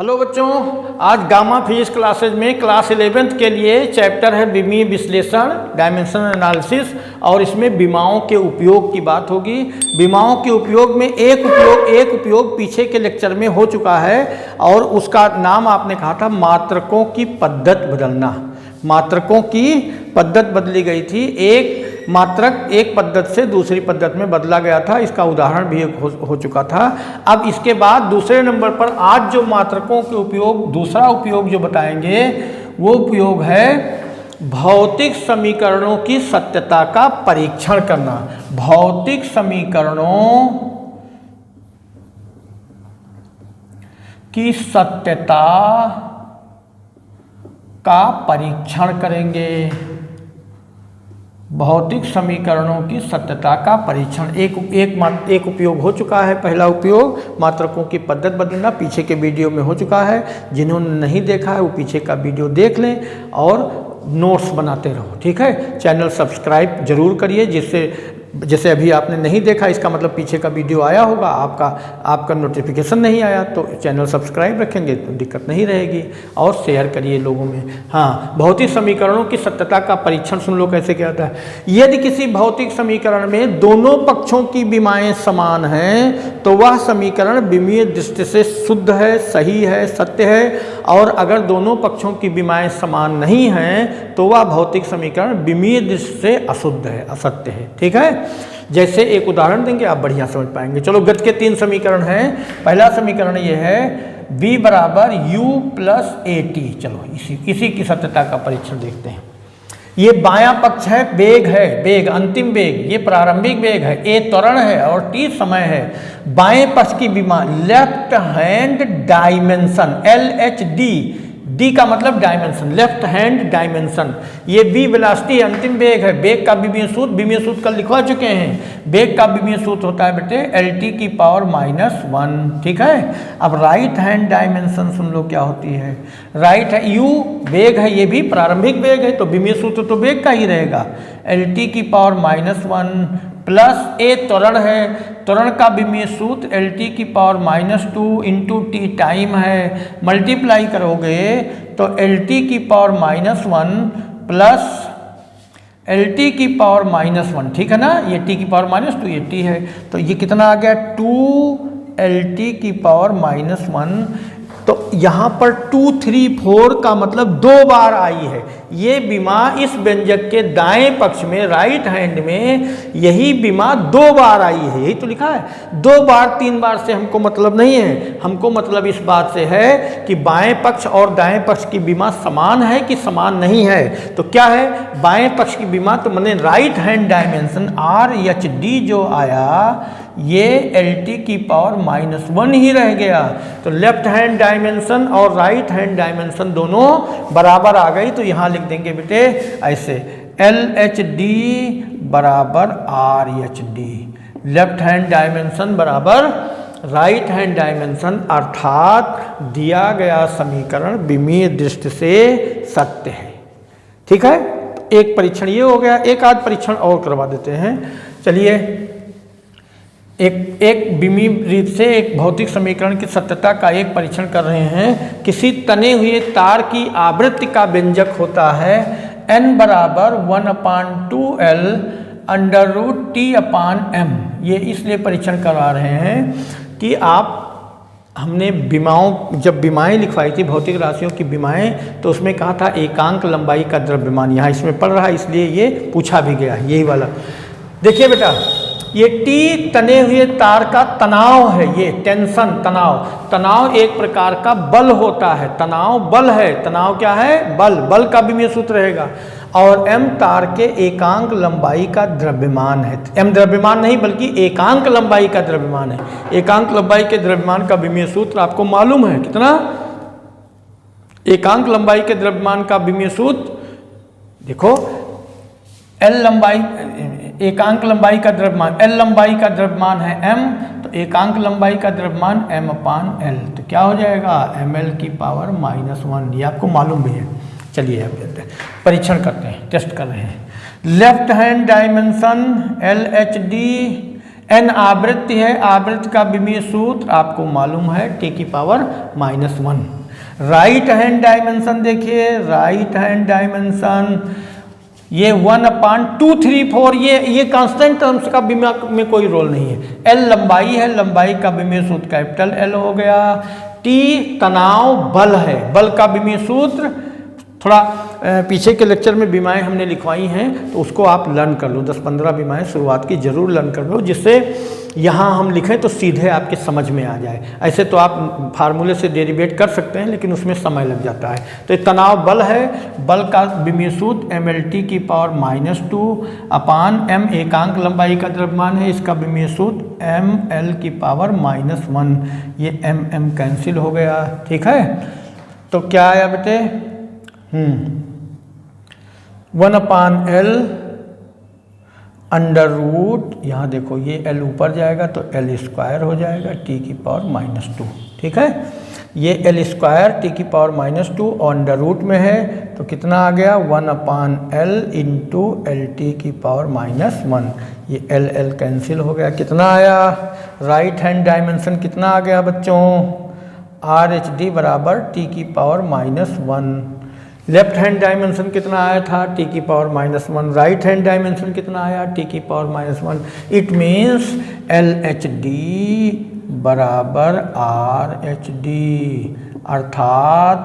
Hello बच्चों, आज gamma physics classes में क्लास 11th के लिए चैप्टर है विमीय विश्लेषण, डायमेंशनल एनालिसिस, और इसमें विमाओं के उपयोग की बात होगी। विमाओं के उपयोग में एक उपयोग पीछे के लेक्चर में हो चुका है और उसका नाम आपने कहा था मात्रकों की पद्धत बदलना। मात्रकों की पद्धत बदली गई थी, एक मात्रक एक पद्धत से दूसरी पद्धत में बदला गया था, इसका उदाहरण भी हो चुका था। अब इसके बाद दूसरे नंबर पर आज जो मात्रकों के उपयोग, दूसरा उपयोग जो बताएंगे वो उपयोग है भौतिक समीकरणों की सत्यता का परीक्षण करना। भौतिक समीकरणों की सत्यता का परीक्षण करेंगे। भौतिक समीकरणों की सत्यता का परीक्षण एक उपयोग हो चुका है। पहला उपयोग मात्रकों की पद्धत बदलना पीछे के वीडियो में हो चुका है। जिन्होंने नहीं देखा है वो पीछे का वीडियो देख लें और नोट्स बनाते रहो, ठीक है। चैनल सब्सक्राइब जरूर करिए, जैसे अभी आपने नहीं देखा इसका मतलब पीछे का वीडियो आया होगा, आपका नोटिफिकेशन नहीं आया, तो चैनल सब्सक्राइब रखेंगे तो दिक्कत नहीं रहेगी। और शेयर करिए लोगों में। हाँ, भौतिक समीकरणों की सत्यता का परीक्षण सुन लो कैसे क्या होता है। यदि किसी भौतिक समीकरण में दोनों पक्षों की विमाएं समान हैं तो वह समीकरण विमीय दृष्टि से शुद्ध है, सही है, सत्य है। और अगर दोनों पक्षों की विमाएं समान नहीं हैं तो वह भौतिक समीकरण विमीय दृष्टि से अशुद्ध है, असत्य है, ठीक है। जैसे एक उदाहरण देंगे आप बढ़िया समझ पाएंगे। चलो, गति के 3 समीकरण हैं। पहला समीकरण ये है v बराबर u प्लस at। चलो इसी की सत्यता का परीक्षण देखते हैं। ये बायां पक्ष है, वेग अंतिम वेग, ये प्रारंभिक वेग है, a त्वरण है और t समय है। बाएं पक्ष की विमा left hand dimension LHD, D का मतलब डायमेंशन, लेफ्ट हैंड डायमेंशन। ये v वेलोसिटी अंतिम वेग है। वेग का विमीय सूत्र कल लिखवा चुके हैं। वेग का विमीय सूत्र होता है बेटे LT की पावर -1, ठीक है। अब राइट हैंड डायमेंशन सुन लो क्या होती है। राइट है u वेग है, ये भी प्रारंभिक वेग है तो विमीय सूत्र तो वेग का ही रहेगा। LT की पावर -1 प्लस a त्वरण है, त्वरण का विमीय सूत्र LT की पावर -2 इंटू t टाइम है। मल्टीप्लाई करोगे तो LT की पावर -1 प्लस LT की पावर -1, ठीक है ना। ये t की पावर -2, ये t है, तो ये कितना आ गया 2LT की पावर -1। तो यहाँ पर 2, 3, 4 का मतलब 2 बार आई है। ये विमा इस व्यंजक के दाएं पक्ष में राइट हैंड में यही विमा 2 बार आई है, यही तो लिखा है। 2 बार 3 बार से हमको मतलब नहीं है, हमको मतलब इस बात से है कि बाएं पक्ष और दाएं पक्ष की विमा समान है कि समान नहीं है। तो क्या है, बाएं पक्ष की विमा तो मैंने राइट हैंड डायमेंशन RHD जो आया ये LT की पावर -1 ही रह गया। तो लेफ्ट हैंड डायमेंशन और राइट हैंड डायमेंशन दोनों बराबर आ गई। तो यहाँ लिख देंगे बेटे ऐसे LHD बराबर RHD, लेफ्ट हैंड डायमेंशन बराबर राइट हैंड डायमेंशन, अर्थात दिया गया समीकरण विमीय दृष्टि से सत्य है, ठीक है। तो एक परीक्षण ये हो गया। एक आध परीक्षण और करवा देते हैं। चलिए, एक विमीय रीत से एक भौतिक समीकरण की सत्यता का एक परीक्षण कर रहे हैं। किसी तने हुए तार की आवृत्ति का व्यंजक होता है n बराबर 1/2L √T/m। ये इसलिए परीक्षण करवा रहे हैं कि हमने जब विमाएं लिखवाई थी, भौतिक राशियों की विमाएं, तो उसमें कहा था एकांक लंबाई का द्रव्यमान। यहाँ इसमें पढ़ रहा है इसलिए ये पूछा भी गया, यही वाला। देखिए बेटा, ये T तने हुए तार का तनाव है, ये टेंशन, तनाव एक प्रकार का बल होता है। तनाव बल है, तनाव क्या है, बल का विमीय सूत्र रहेगा। और m तार के एकांक लंबाई का द्रव्यमान है। m द्रव्यमान नहीं बल्कि एकांक लंबाई का द्रव्यमान है। एकांक लंबाई के द्रव्यमान का विमीय सूत्र आपको मालूम है कितना। एकांक लंबाई के द्रव्यमान का विमीय सूत्र देखो, L लंबाई, एकांक लंबाई का द्रव्यमान, L लंबाई का द्रव्यमान है m, तो एकांक लंबाई का द्रव्यमान m/L, तो क्या हो जाएगा mL की पावर -1। ये आपको मालूम भी है। चलिए अब परीक्षण करते हैं, टेस्ट कर रहे हैं। Left hand dimension LHD n आवृत्ति है, आवृत्ति का विमीय सूत्र आपको मालूम है t की पावर -1। राइट हैंड डायमेंशन देखिए, राइट हैंड डायमेंशन ये 1/234, ये कांस्टेंट टर्म्स का विमीय में कोई रोल नहीं है। l लंबाई है, लंबाई का विमीय सूत्र कैपिटल L हो गया। t तनाव बल है, बल का विमीय सूत्र थोड़ा पीछे के लेक्चर में विमाएँ हमने लिखवाई हैं तो उसको आप लर्न कर लो, 10-15 विमाएँ शुरुआत की जरूर लर्न कर लो, जिससे यहाँ हम लिखें तो सीधे आपके समझ में आ जाए। ऐसे तो आप फार्मूले से डेरिवेट कर सकते हैं लेकिन उसमें समय लग जाता है। तो ये तनाव बल है, बल का विमीय सूत्र mLT की पावर -2/m एकांक लंबाई का द्रव्यमान है, इसका विमीय सूत्र mL की पावर -1, ये mm कैंसिल हो गया। ठीक है, तो क्या आया बेटे 1/L अंडर रूट, यहाँ देखो ये L ऊपर जाएगा तो L² हो जाएगा t की पावर -2। ठीक है, ये L² t की पावर -2 और अंडर रूट में है तो कितना आ गया 1/L इंटू LT की पावर -1, ये L कैंसिल हो गया। कितना आया, राइट हैंड डायमेंशन कितना आ गया बच्चों, RHD बराबर t की पावर -1। लेफ्ट हैंड डायमेंशन कितना आया था, t की पावर -1। राइट हैंड डायमेंशन कितना आया, t की पावर -1। इट मीन्स LHD बराबर RHD, अर्थात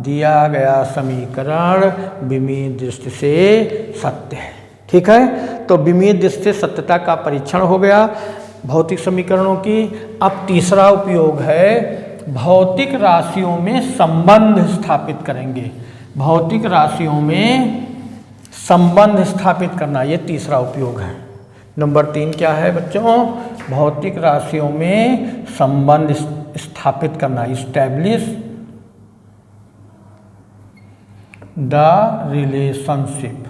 दिया गया समीकरण विमीय दृष्टि से सत्य है। ठीक है, तो विमीय दृष्टि से सत्यता का परीक्षण हो गया भौतिक समीकरणों की। अब तीसरा उपयोग है भौतिक राशियों में संबंध स्थापित करेंगे, भौतिक राशियों में संबंध स्थापित करना, ये तीसरा उपयोग है। नंबर 3 क्या है बच्चों, भौतिक राशियों में संबंध स्थापित करना, establish the relationship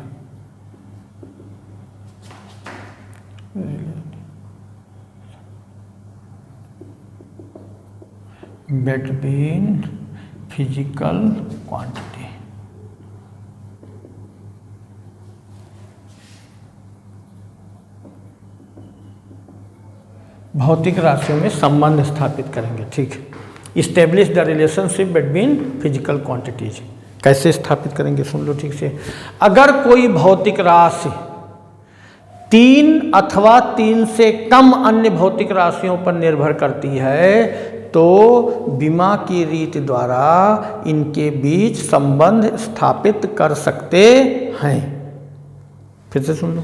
between physical quantity. भौतिक राशियों में संबंध स्थापित करेंगे। ठीक, establish the relationship between physical quantities. कैसे स्थापित करेंगे सुन लो ठीक से। अगर कोई भौतिक राशि 3 अथवा 3 से कम अन्य भौतिक राशियों पर निर्भर करती है तो विमा की रीति द्वारा इनके बीच संबंध स्थापित कर सकते हैं। फिर से सुन लो,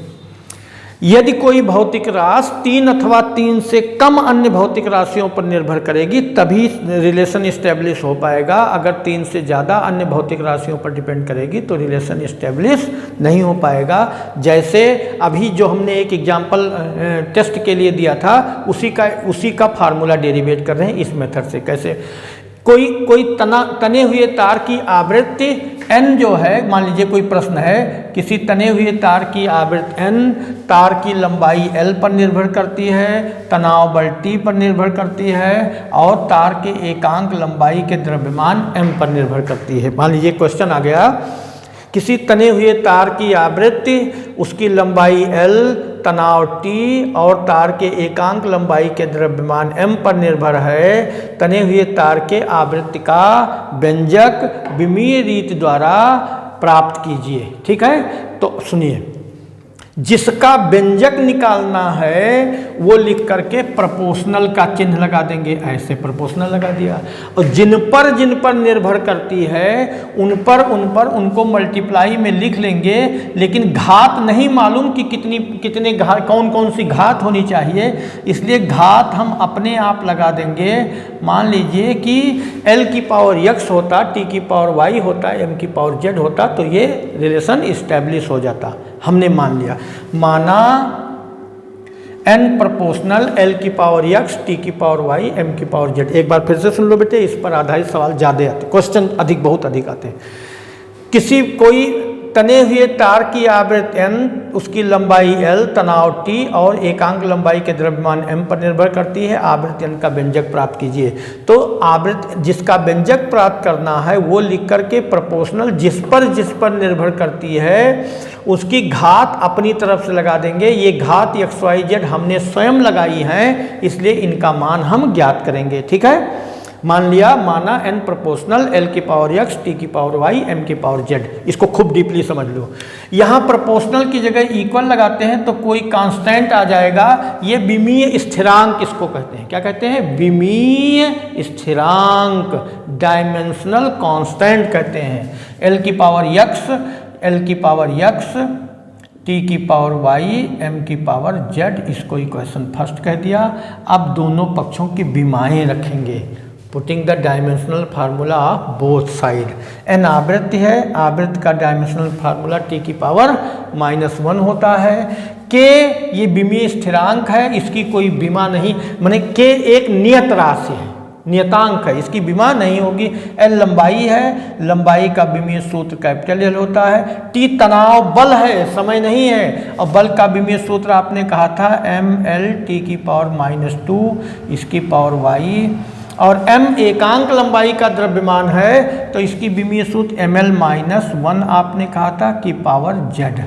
यदि कोई भौतिक राशि 3 अथवा 3 से कम अन्य भौतिक राशियों पर निर्भर करेगी तभी रिलेशन इस्टेब्लिश हो पाएगा। अगर 3 से ज़्यादा अन्य भौतिक राशियों पर डिपेंड करेगी तो रिलेशन इस्टेब्लिश नहीं हो पाएगा। जैसे अभी जो हमने एक एग्जाम्पल टेस्ट के लिए दिया था उसी का फार्मूला डेरिवेट कर रहे हैं इस मेथड से। कैसे, कोई तने हुए तार की आवृत्ति n जो है, मान लीजिए कोई प्रश्न है, किसी तने हुए तार की आवृत्ति n तार की लंबाई L पर निर्भर करती है, तनाव बल T पर निर्भर करती है और तार के एकांक लंबाई के द्रव्यमान m पर निर्भर करती है। मान लीजिए क्वेश्चन आ गया, किसी तने हुए तार की आवृत्ति, उसकी लंबाई L, तनाव T और तार के एकांक लंबाई के द्रव्यमान m पर निर्भर है। तने हुए तार के आवृत्ति का व्यंजक विमीय रीति द्वारा प्राप्त कीजिए। ठीक है, तो सुनिए, जिसका व्यंजक निकालना है वो लिख करके प्रोपोर्शनल का चिन्ह लगा देंगे, ऐसे प्रोपोर्शनल लगा दिया। और जिन पर निर्भर करती है उन पर उनको मल्टीप्लाई में लिख लेंगे, लेकिन घात नहीं मालूम कि कितने घात, कौन सी घात होनी चाहिए, इसलिए घात हम अपने आप लगा देंगे। मान लीजिए कि L की पावर x होता, T की पावर y होता, m की पावर z होता तो ये रिलेशन इस्टेब्लिश हो जाता। हमने मान लिया, माना n प्रोपोर्शनल L की पावर x, T की पावर y, m की पावर z। एक बार फिर से सुन लो बेटे, इस पर आधारित सवाल ज़्यादा आते, क्वेश्चन बहुत अधिक आते हैं। कोई तने हुए तार की आवृत्ति n, उसकी लंबाई l, तनाव T और एकांक लंबाई के द्रव्यमान m पर निर्भर करती है। आवृत्ति n का व्यंजक प्राप्त कीजिए। तो आवृत्ति जिसका व्यंजक प्राप्त करना है वो लिख करके प्रोपोर्शनल जिस पर निर्भर करती है उसकी घात अपनी तरफ से लगा देंगे। ये घात XYZ हमने स्वयं लगाई है, इसलिए इनका मान हम ज्ञात करेंगे। ठीक है, मान लिया, माना n प्रोपोर्शनल l की पावर x, t की पावर y, m की पावर z। इसको खूब डीपली समझ लो। यहाँ प्रोपोर्शनल की जगह इक्वल लगाते हैं तो कोई कांस्टेंट आ जाएगा। ये विमीय स्थिरांक इसको कहते हैं। क्या कहते हैं? विमीय स्थिरांक, डायमेंशनल कांस्टेंट कहते हैं। l की पावर x, l की पावर x, t की पावर y, m की पावर z, इसको इक्वेशन फर्स्ट कह दिया। अब दोनों पक्षों की विमाएँ रखेंगे। Putting the dimensional formula of both side. n आवृत्ति है, आवृत्ति का डायमेंशनल फार्मूला t की पावर -1 होता है। k ये विमीय स्थिरांक है, इसकी कोई विमा नहीं, माने k एक नियत राशि है, नियतांक है, इसकी विमा नहीं होगी। l लंबाई है, लंबाई का विमीय सूत्र कैपिटल L होता है। t तनाव बल है, समय नहीं है, और बल का विमीय सूत्र आपने कहा था ml t की पावर -2 इसकी पावर y, और m एकांक लंबाई का द्रव्यमान है तो इसकी विमीय सूत्र ml-1 आपने कहा था की पावर z।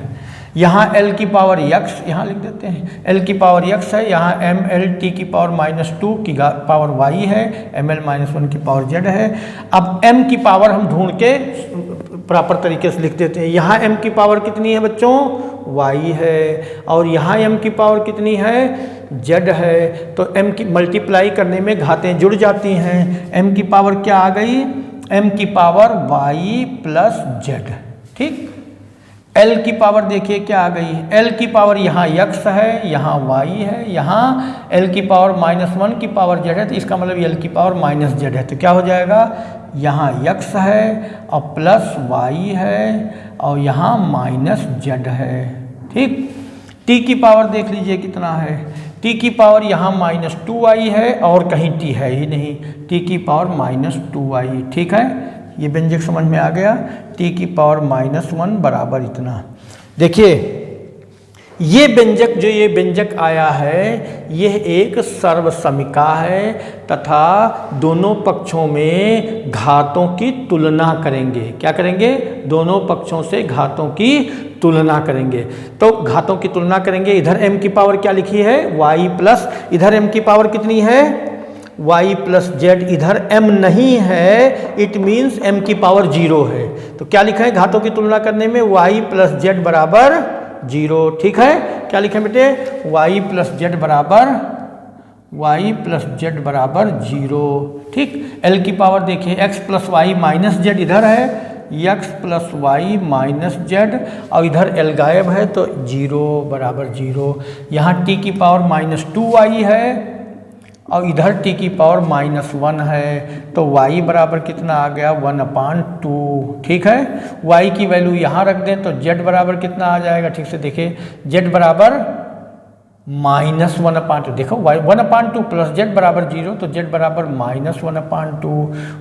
यहाँ l की पावर x यहाँ लिख देते हैं, l की पावर x है, यहाँ ml t की पावर -2 की पावर y है, ml-1 की पावर z है। अब m की पावर हम ढूंढ के प्रॉपर तरीके से लिख देते हैं। यहाँ m की पावर कितनी है बच्चों? y है, और यहाँ m की पावर कितनी है? z है। तो m की मल्टीप्लाई करने में घातें जुड़ जाती हैं। m की पावर क्या आ गई? m की पावर y प्लस z। ठीक, l की पावर देखिए क्या आ गई? l की पावर यहाँ x है, यहाँ y है, यहाँ l की पावर -1 की पावर z है, तो इसका मतलब l की पावर -z है। तो क्या हो जाएगा? यहाँ x है और प्लस y है और यहाँ -z है। ठीक, t की पावर देख लीजिए कितना है? t की पावर यहाँ -2y है और कहीं t है ही नहीं, t की पावर -2y। ठीक है, ये व्यंजक समझ में आ गया। t की पावर -1 बराबर इतना। देखिए ये व्यंजक, जो ये व्यंजक आया है यह एक सर्वसमिका है तथा दोनों पक्षों में घातों की तुलना करेंगे। क्या करेंगे? दोनों पक्षों से घातों की तुलना करेंगे। तो घातों की तुलना करेंगे। इधर m की पावर क्या लिखी है? y प्लस, इधर m की पावर कितनी है? y प्लस z, इधर m नहीं है, इट मीन्स m की पावर 0 है। तो क्या लिखा है घातों की तुलना करने में? y प्लस z बराबर 0। ठीक है, क्या लिखें बेटे? y प्लस z बराबर 0। ठीक, l की पावर देखिए x plus y minus z इधर है, x plus y minus z, और इधर l गायब है तो 0 बराबर 0। यहाँ t की पावर -2y है और इधर t की पावर -1 है, तो y बराबर कितना आ गया? 1/2। ठीक है, y की वैल्यू यहाँ रख दें तो z बराबर कितना आ जाएगा? ठीक से देखिए, z बराबर -1/2। देखो y 1/2 प्लस z बराबर 0, तो z बराबर -1/2।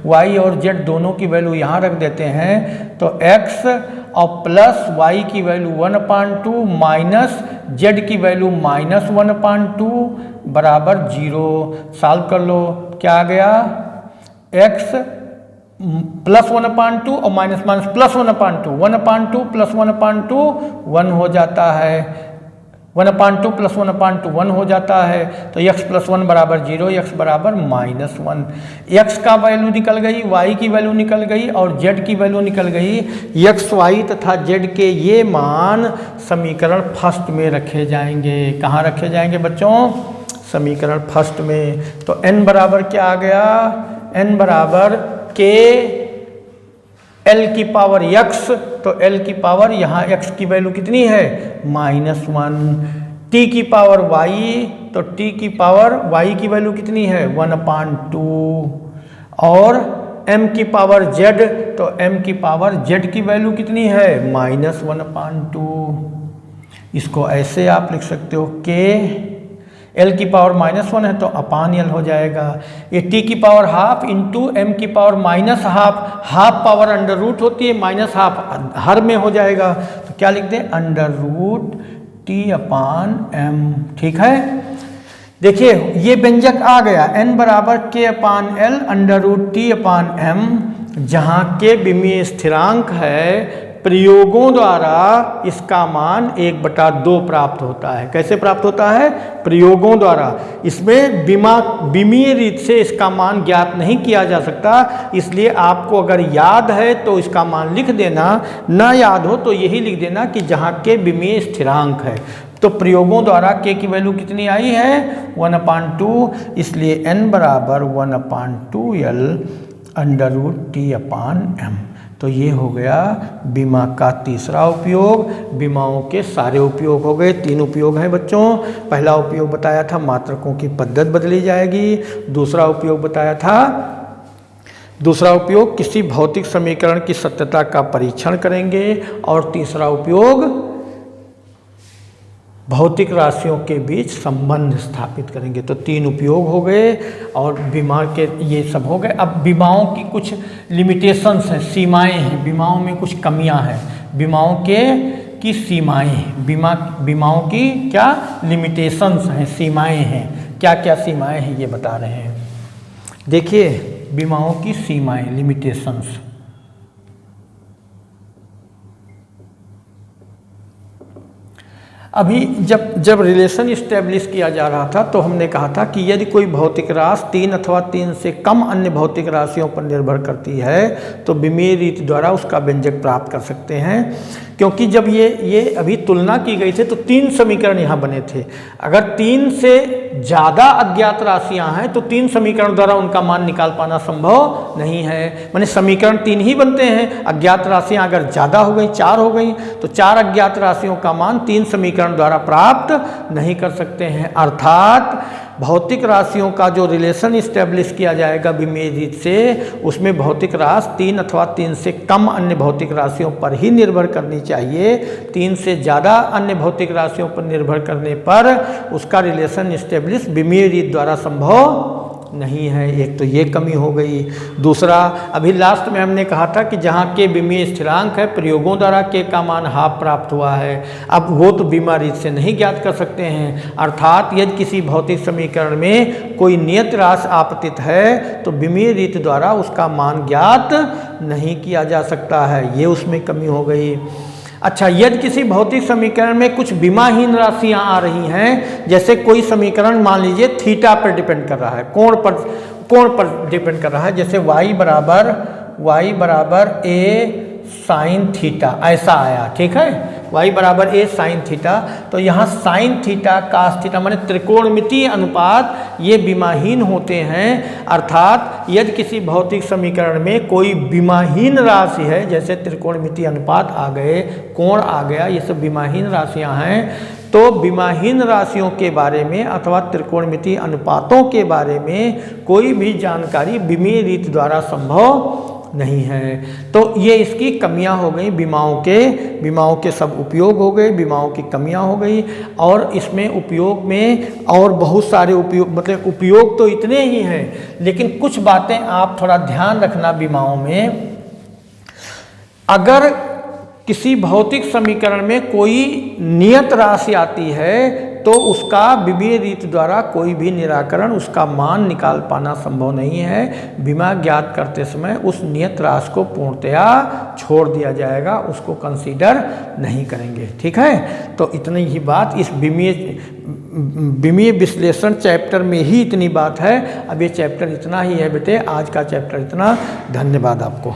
y और z दोनों की वैल्यू यहाँ रख देते हैं तो x और प्लस y की वैल्यू 1/2 माइनस z की वैल्यू -1/2 बराबर 0। सॉल्व कर लो, क्या आ गया? x प्लस 1/2 और माइनस प्लस 1/2, 1/2 प्लस 1/2 1 हो जाता है, 1/2 प्लस 1/2 1 हो जाता है। तो x प्लस 1 बराबर 0, x बराबर -1। x का वैल्यू निकल गई, y की वैल्यू निकल गई और z की वैल्यू निकल गई। x, y तथा z के ये मान समीकरण फर्स्ट में रखे जाएंगे। कहाँ रखे जाएंगे बच्चों? समीकरण फर्स्ट में। तो n बराबर क्या आ गया? n बराबर k l की पावर x, तो l की पावर यहाँ x की वैल्यू कितनी है? -1। t की पावर y, तो t की पावर y की वैल्यू कितनी है? 1/2। और m की पावर z, तो m की पावर z की वैल्यू कितनी है? -1/2। इसको ऐसे आप लिख सकते हो k l की पावर -1 है तो अपान l हो जाएगा। ये t की पावर हाफ इंटू m की power -half, half power under root होती है, -हाफ हर में हो जाएगा, तो क्या लिख दें अंडर रूट t/m। ठीक है, देखिए ये व्यंजक आ गया n बराबर k/l अंडर रूट t/m, जहाँ के विमीय स्थिरांक है, प्रयोगों द्वारा इसका मान 1/2 प्राप्त होता है। कैसे प्राप्त होता है? प्रयोगों द्वारा। इसमें विमीय रीत से इसका मान ज्ञात नहीं किया जा सकता, इसलिए आपको अगर याद है तो इसका मान लिख देना, ना याद हो तो यही लिख देना कि जहाँ के विमीय स्थिरांक है। तो प्रयोगों द्वारा k की वैल्यू कितनी आई है? 1/2, इसलिए n बराबर 1/2l अंडर रूट t/m। तो ये हो गया बीमा का तीसरा उपयोग। बीमाओं के सारे उपयोग हो गए, 3 उपयोग हैं बच्चों। पहला उपयोग बताया था मात्रकों की पद्धत बदली जाएगी, दूसरा उपयोग बताया था, दूसरा उपयोग किसी भौतिक समीकरण की सत्यता का परीक्षण करेंगे, और तीसरा उपयोग भौतिक राशियों के बीच संबंध स्थापित करेंगे। तो 3 उपयोग हो गए और बीमा के ये सब हो गए। अब बीमाओं की कुछ लिमिटेशंस हैं, सीमाएं हैं, बीमाओं में कुछ कमियां हैं, बीमाओं की सीमाएं हैं, बीमाओं की क्या लिमिटेशंस हैं, सीमाएं हैं। क्या क्या सीमाएं हैं ये बता रहे हैं। देखिए बीमाओं की सीमाएं, लिमिटेशंस। अभी जब रिलेशन इस्टेब्लिश किया जा रहा था तो हमने कहा था कि यदि कोई भौतिक राशि 3 अथवा 3 से कम अन्य भौतिक राशियों पर निर्भर करती है तो विमीय रीति द्वारा उसका व्यंजक प्राप्त कर सकते हैं। क्योंकि जब ये अभी तुलना की गई थी तो 3 समीकरण यहाँ बने थे। अगर 3 से ज़्यादा अज्ञात राशियाँ हैं तो 3 समीकरण द्वारा उनका मान निकाल पाना संभव नहीं है। माने समीकरण 3 ही बनते हैं। अज्ञात राशियाँ अगर ज़्यादा हो गई, 4 हो गई, तो 4 अज्ञात राशियों का मान 3 समीकरण द्वारा प्राप्त नहीं कर सकते हैं। अर्थात भौतिक राशियों का जो रिलेशन इस्टेब्लिश किया जाएगा विमीय रीत से, उसमें भौतिक राशि 3 अथवा 3 से कम अन्य भौतिक राशियों पर ही निर्भर करनी चाहिए। 3 से ज़्यादा अन्य भौतिक राशियों पर निर्भर करने पर उसका रिलेशन इस्टेब्लिश विमीय रीत द्वारा संभव नहीं है। एक तो ये कमी हो गई। दूसरा, अभी लास्ट में हमने कहा था कि जहाँ के विमीय स्थिरांक है, प्रयोगों द्वारा के का मान हाफ प्राप्त हुआ है। अब वो तो बीमा रीत से नहीं ज्ञात कर सकते हैं। अर्थात यदि किसी भौतिक समीकरण में कोई नियत राशि आपतित है तो विमीय रीत द्वारा उसका मान ज्ञात नहीं किया जा सकता है। ये उसमें कमी हो गई। अच्छा, यदि किसी भौतिक समीकरण में कुछ विमाहीन राशियां आ रही हैं, जैसे कोई समीकरण मान लीजिए थीटा पर डिपेंड कर रहा है, कोण पर डिपेंड कर रहा है, जैसे y बराबर a साइन थीटा ऐसा आया, ठीक है, y बराबर a साइन थीटा, तो यहाँ साइन थीटा कास थीटा माने त्रिकोणमितीय अनुपात ये विमाहीन होते हैं। अर्थात यदि किसी भौतिक समीकरण में कोई विमाहीन राशि है, जैसे त्रिकोणमितीय अनुपात आ गए, कोण आ गया, ये सब विमाहीन राशियाँ हैं, तो विमाहीन राशियों के बारे में अथवा त्रिकोणमितीय अनुपातों के बारे में कोई भी जानकारी विमीय रीत द्वारा संभव नहीं है। तो ये इसकी कमियां हो गई। बीमाओं के सब उपयोग हो गए, बीमाओं की कमियां हो गई। और इसमें उपयोग में और बहुत सारे उपयोग, मतलब उपयोग तो इतने ही हैं, लेकिन कुछ बातें आप थोड़ा ध्यान रखना। बीमाओं में अगर किसी भौतिक समीकरण में कोई नियत राशि आती है तो उसका विमीय रीत द्वारा कोई भी निराकरण, उसका मान निकाल पाना संभव नहीं है। बीमा ज्ञात करते समय उस नियत राशि को पूर्णतया छोड़ दिया जाएगा, उसको कंसीडर नहीं करेंगे, ठीक है। तो इतनी ही बात इस विमीय विश्लेषण चैप्टर में ही इतनी बात है। अब ये चैप्टर इतना ही है बेटे, आज का चैप्टर इतना। धन्यवाद आपको।